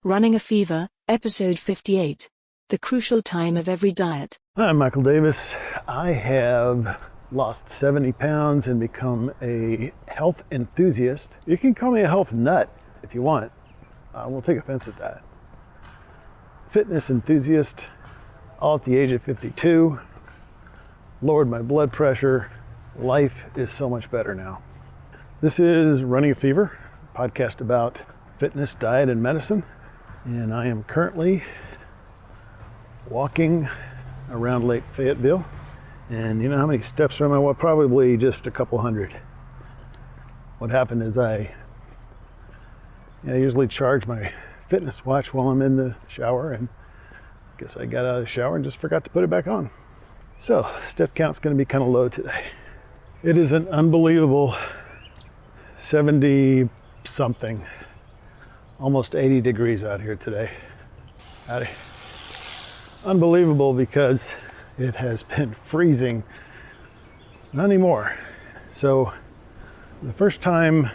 Running a Fever, Episode 58. The Crucial Time of Every Diet. Hi, I'm Michael Davis. I have lost 70 pounds and become a health enthusiast. You can call me a health nut if you want. I won't take offense at that. Fitness enthusiast, all at the age of 52. Lowered my blood pressure. Life is so much better now. This is Running a Fever, a podcast about fitness, diet, and medicine. And I am currently walking around Lake Fayetteville. And you know how many steps are on my walk? Probably just a couple hundred. What happened is I usually charge my fitness watch while I'm in the shower, and I guess I got out of the shower and just forgot to put it back on. So step count's gonna be kind of low today. It is an unbelievable 70 something, almost 80 degrees out here today. Howdy. Unbelievable because it has been freezing. Not anymore. So the first time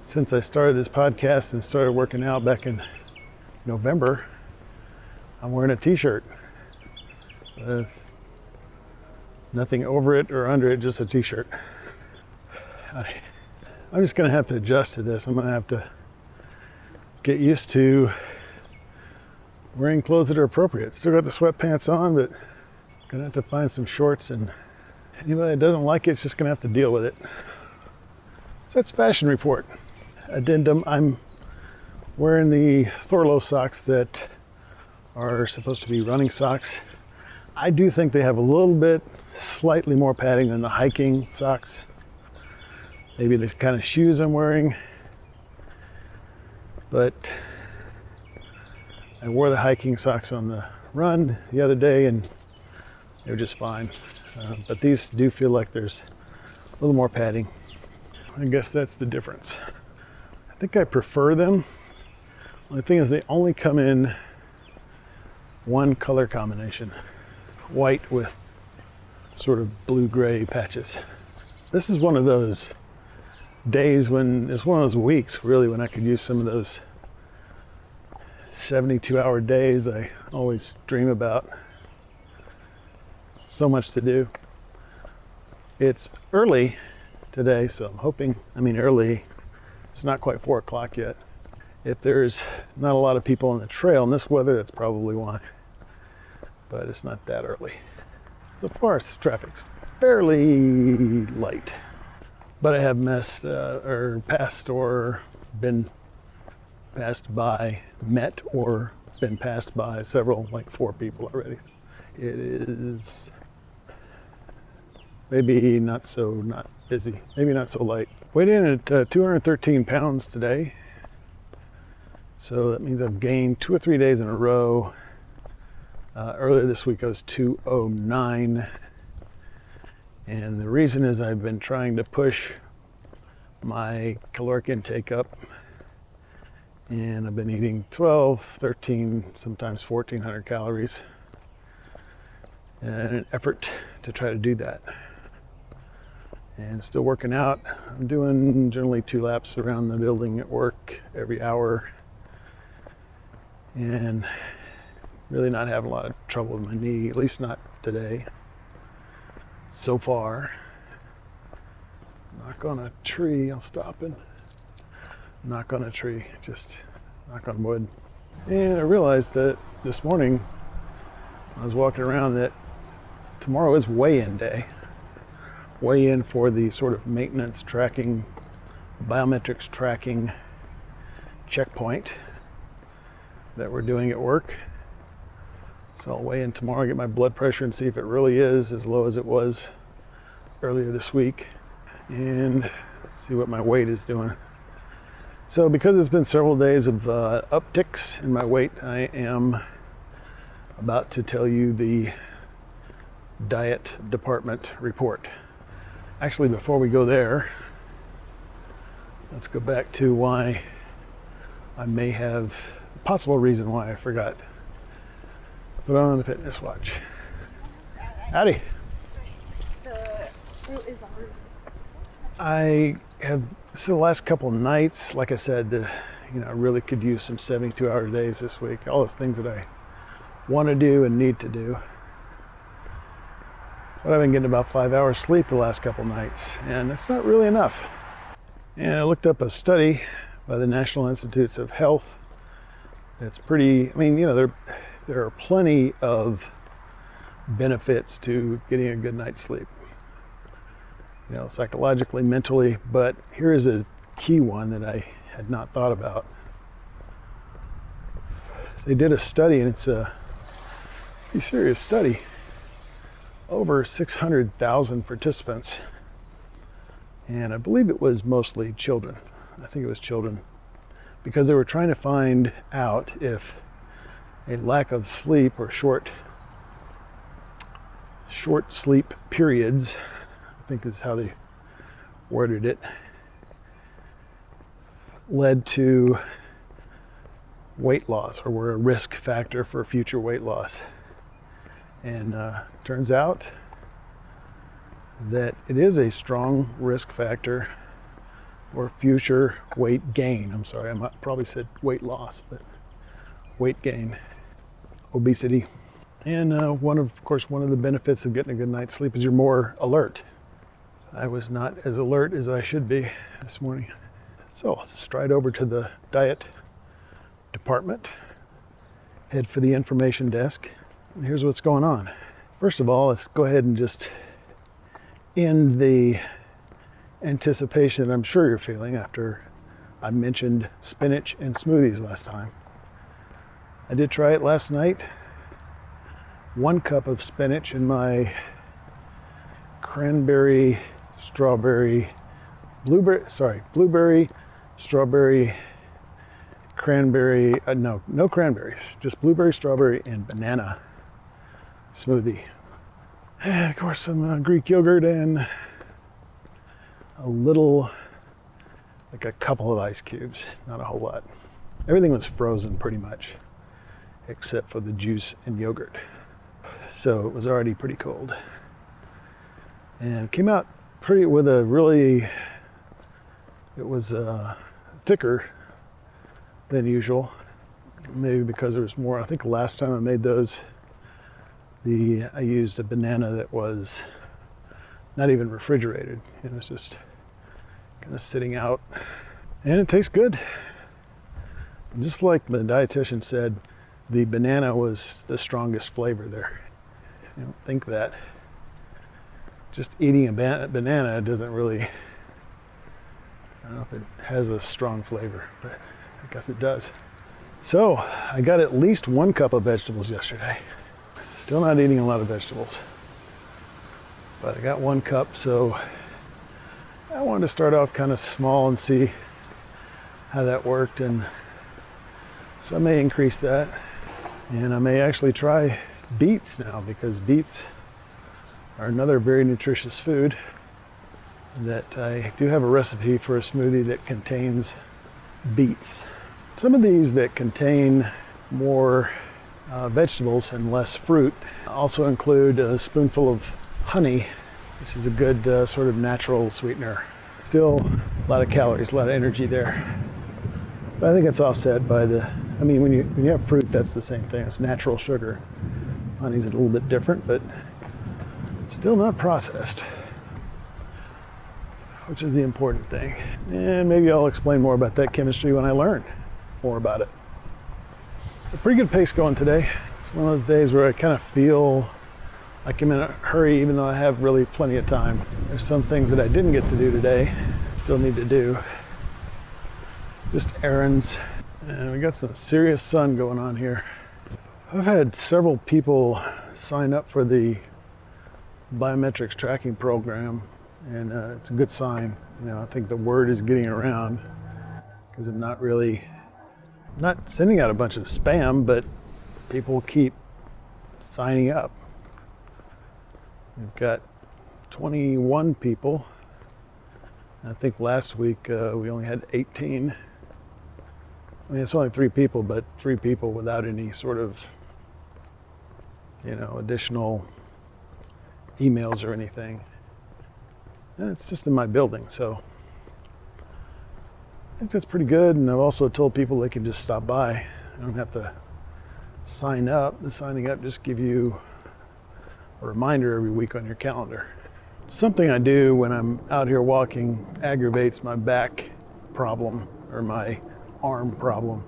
since I started this podcast and started working out back in November, I'm wearing a t-shirt with nothing over it or under it, just a t-shirt. I'm just gonna have to adjust to this. I'm gonna have to get used to wearing clothes that are appropriate. Still got the sweatpants on, but gonna have to find some shorts, and anybody that doesn't like it's just gonna have to deal with it. So that's Fashion Report. Addendum, I'm wearing the Thorlo socks that are supposed to be running socks. I do think they have a little bit, slightly more padding than the hiking socks. Maybe the kind of shoes I'm wearing. But I wore the hiking socks on the run the other day and they were just fine. But these do feel like there's a little more padding. I guess that's the difference. I think I prefer them. The thing is they only come in one color combination. White with sort of blue-gray patches. This is one of those days when, it's one of those weeks really when I could use some of those 72-hour days I always dream about. So much to do. It's early today, so I'm hoping, early, it's not quite 4 o'clock yet. If there's not a lot of people on the trail in this weather, that's probably why. But it's not that early. So far, traffic's fairly light. But I have passed or been passed by, met or been passed by several, like 4 people already. It is maybe not busy, maybe not so light. Weighed in at 213 pounds today. So that means I've gained 2 or 3 days in a row. Earlier this week I was 209. And the reason is I've been trying to push my caloric intake up, and I've been eating 12, 13, sometimes 1,400 calories in an effort to try to do that. And still working out. I'm doing generally 2 laps around the building at work every hour, and really not having a lot of trouble with my knee, at least not today. So far. Knock on a tree, I'll stop and knock on a tree, just knock on wood. And I realized that this morning, I was walking around, that tomorrow is weigh-in day. Weigh-in for the sort of maintenance tracking, biometrics tracking checkpoint that we're doing at work. So I'll weigh in tomorrow, get my blood pressure and see if it really is as low as it was earlier this week, and see what my weight is doing. So because it's been several days of upticks in my weight, I am about to tell you the diet department report. Actually, before we go there, let's go back to why I may have, a possible reason why I forgot put on the fitness watch. Howdy. I have, so the last couple nights, like I said, I really could use some 72-hour days this week. All those things that I want to do and need to do. But I've been getting about 5 hours sleep the last couple nights, and that's not really enough. And I looked up a study by the National Institutes of Health. It's pretty, there are plenty of benefits to getting a good night's sleep. Psychologically, mentally, but here is a key one that I had not thought about. They did a study, and it's a pretty serious study. Over 600,000 participants, and I believe it was mostly children. I think it was children, because they were trying to find out if a lack of sleep or short sleep periods, I think is how they worded it, led to weight loss or were a risk factor for future weight loss. And turns out that it is a strong risk factor for future weight gain. I'm sorry, I probably said weight loss, but weight gain, obesity. And one of the benefits of getting a good night's sleep is you're more alert. I was not as alert as I should be this morning. So let's stride over to the diet department, head for the information desk, and here's what's going on. First of all, let's go ahead and just end the anticipation that I'm sure you're feeling after I mentioned spinach and smoothies last time. I did try it last night. 1 cup of spinach in my blueberry, strawberry, cranberry, no cranberries, just blueberry, strawberry, and banana smoothie. And of course some Greek yogurt and a couple of ice cubes, not a whole lot. Everything was frozen pretty much, except for the juice and yogurt. So it was already pretty cold. And it came out it was thicker than usual. Maybe because there was more. I think last time I made those, I used a banana that was not even refrigerated. It was just kind of sitting out. And it tastes good. Just like the dietitian said, the banana was the strongest flavor there. I don't think that just eating a banana doesn't really, I don't know if it has a strong flavor, but I guess it does. So I got at least 1 cup of vegetables yesterday. Still not eating a lot of vegetables, but I got 1 cup, so I wanted to start off kind of small and see how that worked, and so I may increase that, and I may actually try beets now, because beets are another very nutritious food that I do have a recipe for a smoothie that contains beets. Some of these that contain more vegetables and less fruit also include a spoonful of honey, which is a good sort of natural sweetener. Still a lot of calories, a lot of energy there. But I think it's offset by when you have fruit, that's the same thing. It's natural sugar. Honey's a little bit different, but still not processed, which is the important thing. And maybe I'll explain more about that chemistry when I learn more about it. A pretty good pace going today. It's one of those days where I kind of feel like I'm in a hurry, even though I have really plenty of time. There's some things that I didn't get to do today, still need to do. Just errands. And we got some serious sun going on here. I've had several people sign up for the biometrics tracking program, and it's a good sign. I think the word is getting around, because I'm not sending out a bunch of spam, but people keep signing up. We've got 21 people. I think last week we only had 18. It's only 3 people, but 3 people without any sort of, additional emails or anything. And it's just in my building, so I think that's pretty good, and I've also told people they can just stop by. I don't have to sign up. The signing up just gives you a reminder every week on your calendar. Something I do when I'm out here walking aggravates my back problem or my arm problem.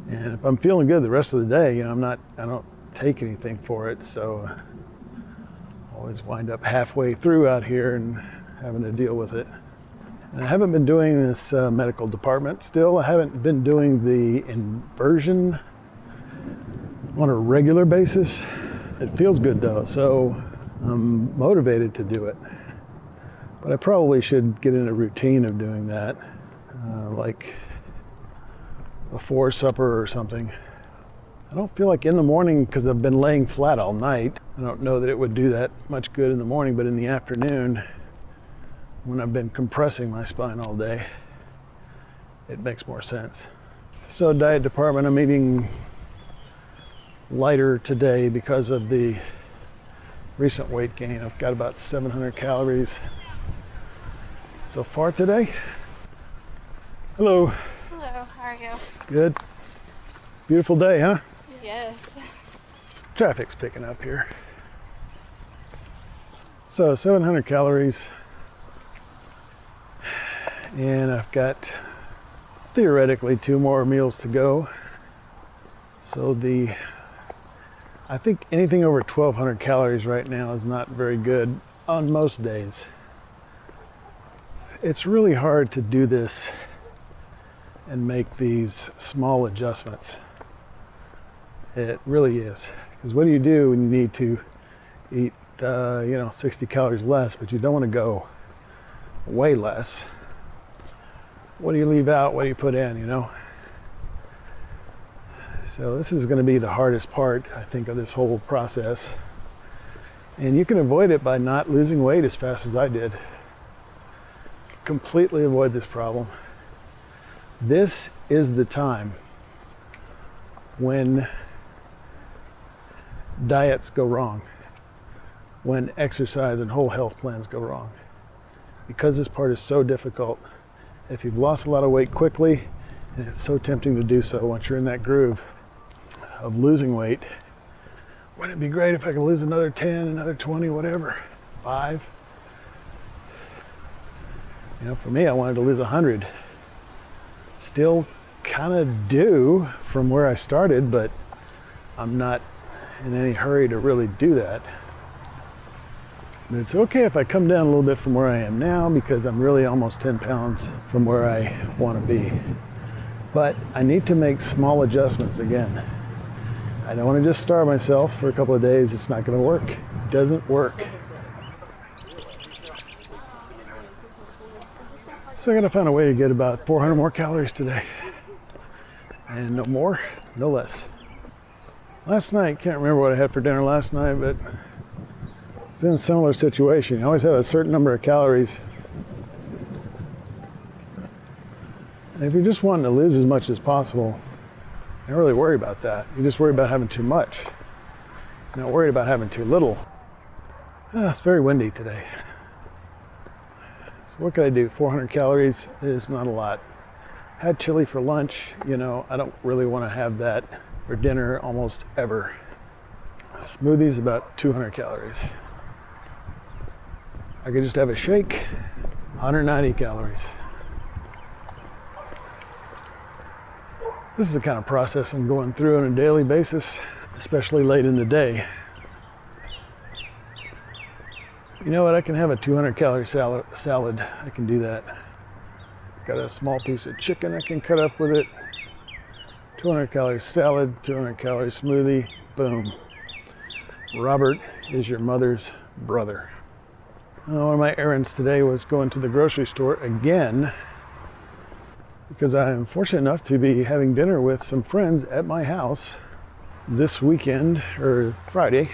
And if I'm feeling good the rest of the day, I don't take anything for it, so I always wind up halfway through out here and having to deal with it. And I haven't been doing this medical department still. I haven't been doing the inversion on a regular basis. It feels good though, so I'm motivated to do it. But I probably should get in a routine of doing that, like before supper or something. I don't feel like in the morning, because I've been laying flat all night, I don't know that it would do that much good in the morning, but in the afternoon, when I've been compressing my spine all day, it makes more sense. So diet department, I'm eating lighter today because of the recent weight gain. I've got about 700 calories so far today. Hello. Hello, how are you? Good. Beautiful day, huh? Yes. Traffic's picking up here. So 700 calories. And I've got theoretically 2 more meals to go. So I think anything over 1,200 calories right now is not very good on most days. It's really hard to do this and make these small adjustments. It really is. Because what do you do when you need to eat, 60 calories less, but you don't want to go way less? What do you leave out? What do you put in, So this is going to be the hardest part, I think, of this whole process. And you can avoid it by not losing weight as fast as I did. Completely avoid this problem. This is the time when diets go wrong, when exercise and whole health plans go wrong. Because this part is so difficult. If you've lost a lot of weight quickly, and it's so tempting to do so once you're in that groove of losing weight, wouldn't it be great if I could lose another 10, another 20, whatever, 5? For me, I wanted to lose 100. Still kind of do from where I started, but I'm not in any hurry to really do that. And it's okay if I come down a little bit from where I am now, because I'm really almost 10 pounds from where I want to be. But I need to make small adjustments again. I don't want to just starve myself for a couple of days. It's not going to work. It doesn't work. So I'm going to find a way to get about 400 more calories today. And no more, no less. Last night, can't remember what I had for dinner last night, but it's in a similar situation. You always have a certain number of calories. And if you're just wanting to lose as much as possible, you don't really worry about that. You just worry about having too much. You're not worried about having too little. It's very windy today. So what can I do? 400 calories is not a lot. Had chili for lunch. I don't really want to have that for dinner almost ever. Smoothies about 200 calories. I could just have a shake, 190 calories. This is the kind of process I'm going through on a daily basis, especially late in the day. You know what? I can have a 200 calorie salad. I can do that. Got a small piece of chicken I can cut up with it. 200 calorie salad, 200 calorie smoothie, boom. Robert is your mother's brother. One of my errands today was going to the grocery store again, because I am fortunate enough to be having dinner with some friends at my house this weekend, or Friday,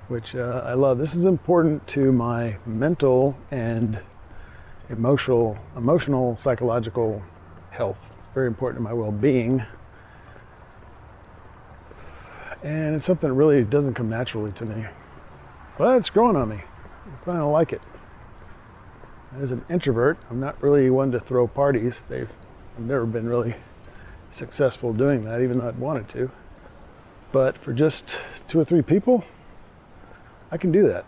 which I love. This is important to my mental and emotional, psychological health. It's very important to my well-being. And it's something that really doesn't come naturally to me. But it's growing on me. I finally like it. As an introvert, I'm not really one to throw parties. I've never been really successful doing that, even though I'd wanted to. But for just 2 or 3 people, I can do that.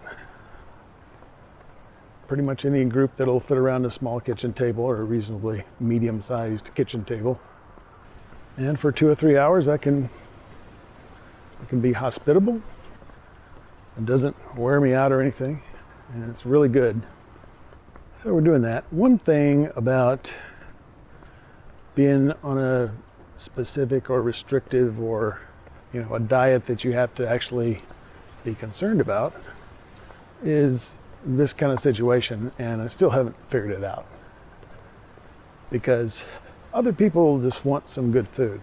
Pretty much any group that'll fit around a small kitchen table or a reasonably medium-sized kitchen table. And for 2 or 3 hours, I can be hospitable. It doesn't wear me out or anything, and it's really good. So we're doing that. One thing about being on a specific or restrictive or a diet that you have to actually be concerned about is this kind of situation, and I still haven't figured it out. Because other people just want some good food.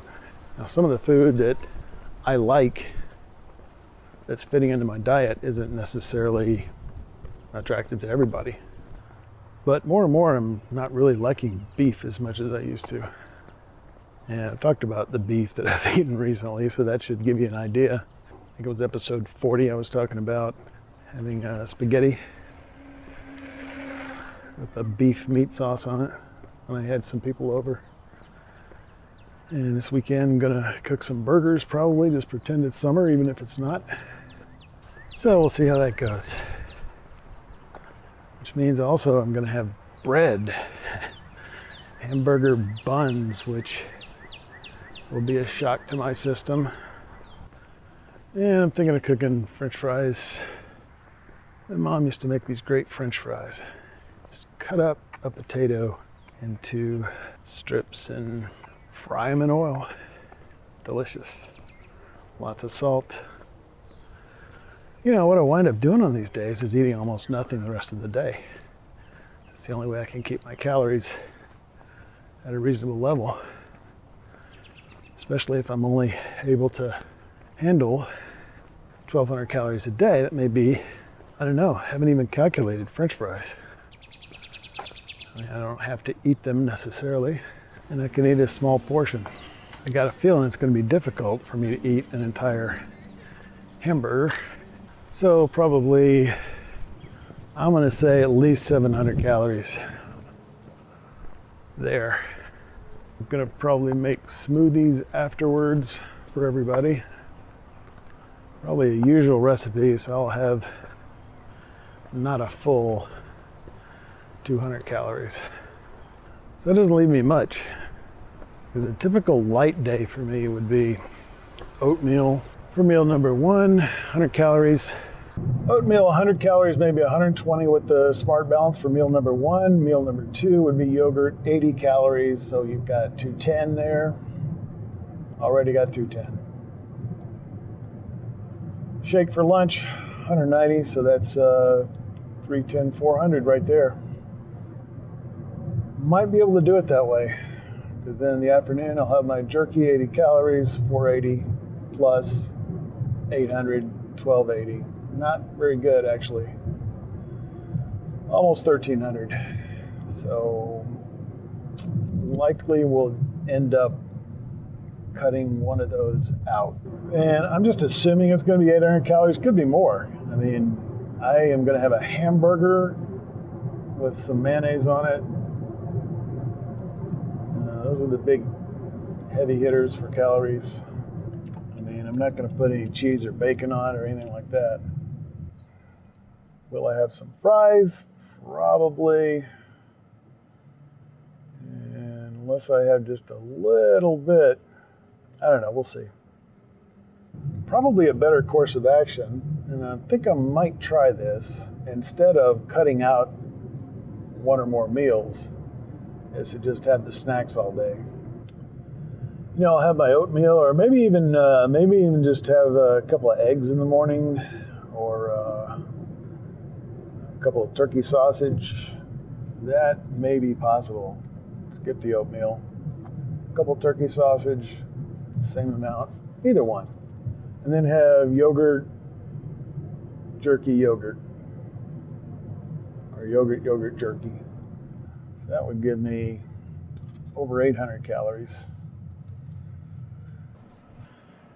Now, some of the food that I like that's fitting into my diet isn't necessarily attractive to everybody. But more and more, I'm not really liking beef as much as I used to. And I talked about the beef that I've eaten recently, so that should give you an idea. I think it was episode 40 I was talking about having spaghetti with a beef meat sauce on it when I had some people over. And this weekend I'm gonna cook some burgers, probably, just pretend it's summer, even if it's not. So we'll see how that goes. Which means also I'm gonna have bread, hamburger buns, which will be a shock to my system. And I'm thinking of cooking French fries. My mom used to make these great French fries. Just cut up a potato into strips and fry them in oil. Delicious. Lots of salt. What I wind up doing on these days is eating almost nothing the rest of the day. It's the only way I can keep my calories at a reasonable level. Especially if I'm only able to handle 1,200 calories a day. That may be, I don't know, haven't even calculated French fries. I don't have to eat them necessarily, and I can eat a small portion. I got a feeling it's going to be difficult for me to eat an entire hamburger. So probably, I'm going to say at least 700 calories there. I'm going to probably make smoothies afterwards for everybody. Probably a usual recipe, so I'll have not a full 200 calories. So that doesn't leave me much, because a typical light day for me would be oatmeal for meal number 1, 100 calories. Oatmeal, 100 calories, maybe 120 with the Smart Balance for meal number 1. Meal number 2 would be yogurt, 80 calories, so you've got 210 there. Already got 210. Shake for lunch, 190, so that's 310, 400 right there. Might be able to do it that way, because then in the afternoon I'll have my jerky, 80 calories, 480 plus 800, 1280. Not very good, actually. Almost 1,300. So likely we'll end up cutting one of those out. And I'm just assuming it's going to be 800 calories. Could be more. I mean, I am going to have a hamburger with some mayonnaise on it. Those are the big heavy hitters for calories. I mean, I'm not going to put any cheese or bacon on or anything like that. Will I have some fries? Probably. And unless I have just a little bit, I don't know, we'll see. Probably a better course of action, and I think I might try this, instead of cutting out one or more meals, is to just have the snacks all day. I'll have my oatmeal, or maybe even just have a couple of eggs in the morning, or a couple of turkey sausage. That may be possible. Skip the oatmeal. A couple of turkey sausage, same amount, either one. And then have yogurt, jerky yogurt, or yogurt jerky. So that would give me over 800 calories.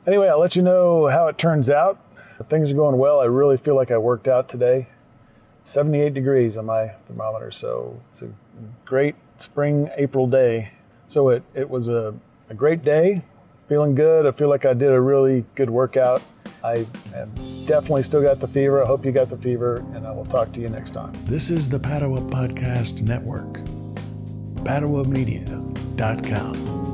Anyway, I'll let you know how it turns out. Things are going well. I really feel like I worked out today. 78 degrees on my thermometer, so it's a great spring April day. So it was a great day, feeling good. I feel like I did a really good workout. I have definitely still got the fever. I hope you got the fever, and I will talk to you next time. This is the Padua Podcast Network, PaduaMedia.com.